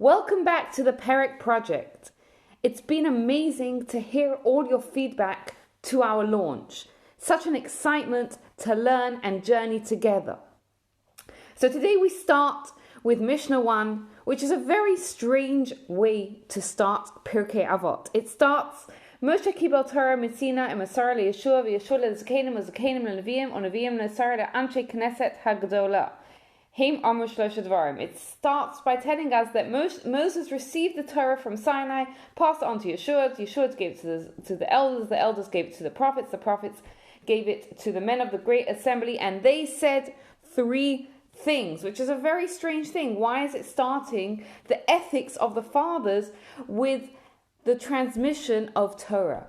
Welcome back to the Perek Project. It's been amazing to hear all your feedback to our launch. Such an excitement to learn and journey together. So today we start with Mishnah 1, which is a very strange way to start Pirkei Avot. It starts, Moshe kibel Torah mitzina emesar leYeshua v'Yeshua leZakenim u'Zakenim leLeviim u'Neviim leSar leAnshe Knesset Hagdola. It starts by telling us that Moses received the Torah from Sinai, passed it on to Yeshua gave it to the elders gave it to the prophets gave it to the men of the great assembly, and they said three things, which is a very strange thing. Why is it starting the ethics of the fathers with the transmission of Torah?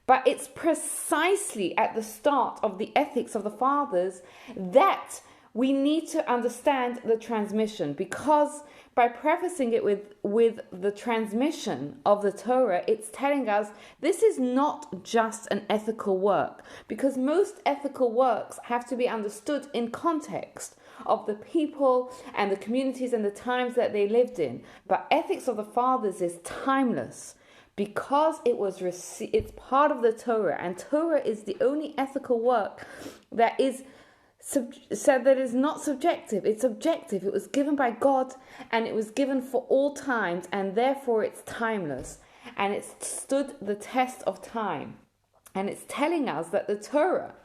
But it's precisely at the start of the ethics of the fathers that we need to understand the transmission, because by prefacing it with the transmission of the Torah, it's telling us this is not just an ethical work, because most ethical works have to be understood in context of the people and the communities and the times that they lived in. But ethics of the fathers is timeless, because it's part of the Torah, and Torah is the only ethical work that is said that is not subjective. It's objective. It was given by God, and it was given for all times, and therefore it's timeless, and it's stood the test of time. And it's telling us that the Torah,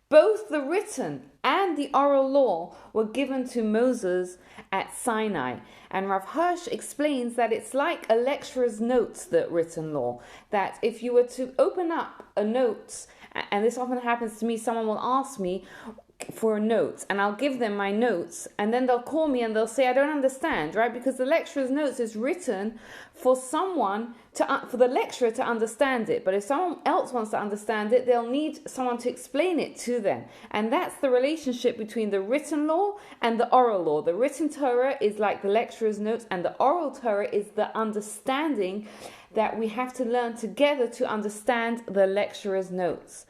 both the written and the oral law, were given to Moses at Sinai. And Rav Hirsch explains that it's like a lecturer's notes, the written law, that if you were to open up a note, and this often happens to me, someone will ask me for notes, and I'll give them my notes, and then they'll call me and they'll say, I don't understand, right? Because the lecturer's notes is written for for the lecturer to understand it. But if someone else wants to understand it, they'll need someone to explain it to them. And that's the relationship between the written law and the oral law. The written Torah is like the lecturer's notes, and the oral Torah is the understanding that we have to learn together to understand the lecturer's notes.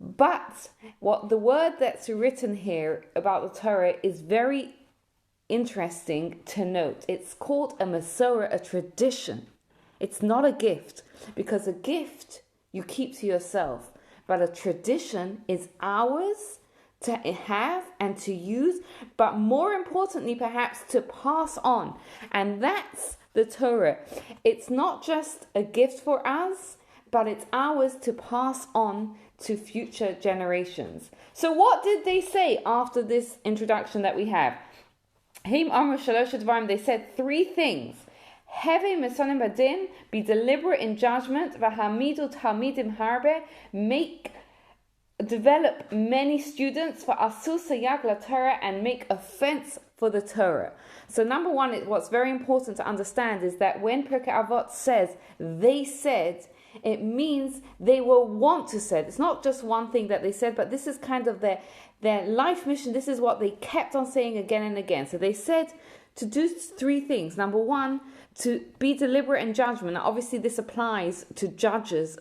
But the word that's written here about the Torah is very interesting to note. It's called a Masorah, a tradition. It's not a gift, because a gift you keep to yourself, but a tradition is ours to have and to use, but more importantly perhaps to pass on. And that's the Torah. It's not just a gift for us, but it's ours to pass on to future generations. So what did they say after this introduction that we have? They said three things. Be deliberate in judgment. Develop many students for Torah, and make offense for the Torah. So number one, what's very important to understand is that when Pirkei Avot says, they said, it means they were want to say. It's not just one thing that they said, but this is kind of their life mission. This is what they kept on saying again and again. So they said to do three things. Number one, to be deliberate in judgment. Now, obviously, this applies to judges,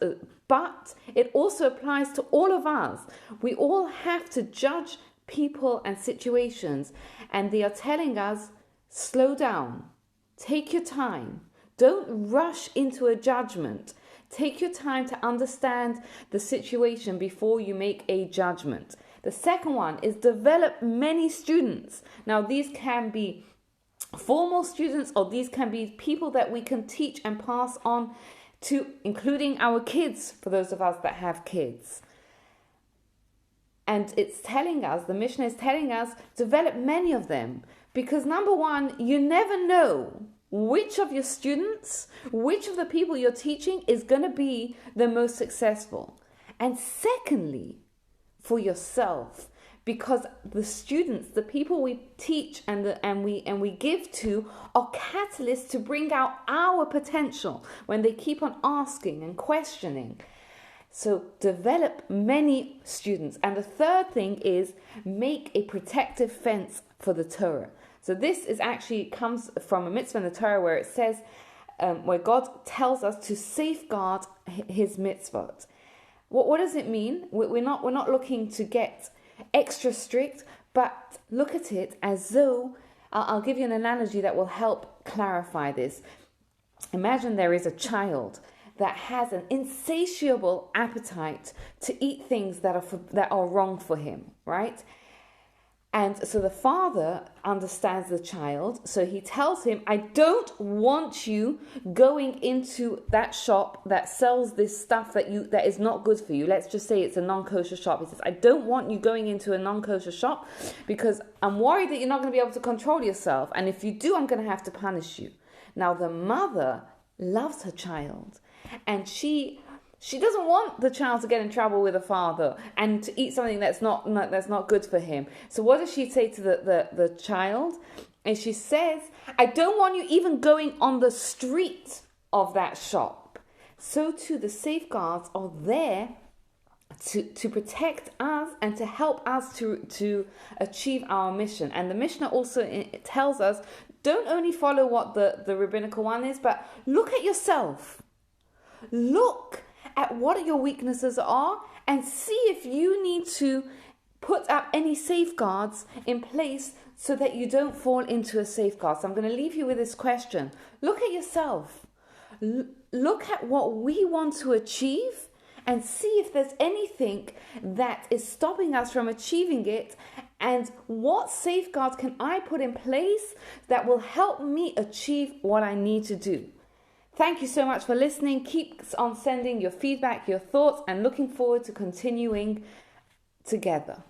but it also applies to all of us. We all have to judge people and situations, and they are telling us, slow down, take your time, don't rush into a judgment. Take your time to understand the situation before you make a judgment. The second one is develop many students. Now, these can be formal students, or these can be people that we can teach and pass on to, including our kids, for those of us that have kids. And it's telling us, the Mishnah is telling us, develop many of them. Because number one, you never know which of your students, which of the people you're teaching is going to be the most successful. And secondly, for yourself, because the students, the people we teach and we give to, are catalysts to bring out our potential when they keep on asking and questioning. So develop many students. And the third thing is make a protective fence for the Torah. So this comes from a mitzvah in the Torah where it says, where God tells us to safeguard His mitzvot. What does it mean? We're not looking to get extra strict, but look at it as though I'll give you an analogy that will help clarify this. Imagine there is a child that has an insatiable appetite to eat things that are wrong for him, right? And so the father understands the child, so he tells him, I don't want you going into that shop that sells this stuff that is not good for you. Let's just say it's a non-kosher shop. He says, I don't want you going into a non-kosher shop because I'm worried that you're not going to be able to control yourself. And if you do, I'm going to have to punish you. Now, the mother loves her child, and she doesn't want the child to get in trouble with the father and to eat something that's not good for him. So what does she say to the child? And she says, I don't want you even going on the street of that shop. So too, the safeguards are there to protect us and to help us to achieve our mission. And the Mishnah also tells us, don't only follow what the rabbinical one is, but look at yourself. Look at what your weaknesses are and see if you need to put up any safeguards in place so that you don't fall into a safeguard. So I'm going to leave you with this question. Look at yourself. Look at what we want to achieve and see if there's anything that is stopping us from achieving it, and what safeguards can I put in place that will help me achieve what I need to do. Thank you so much for listening. Keep on sending your feedback, your thoughts, and looking forward to continuing together.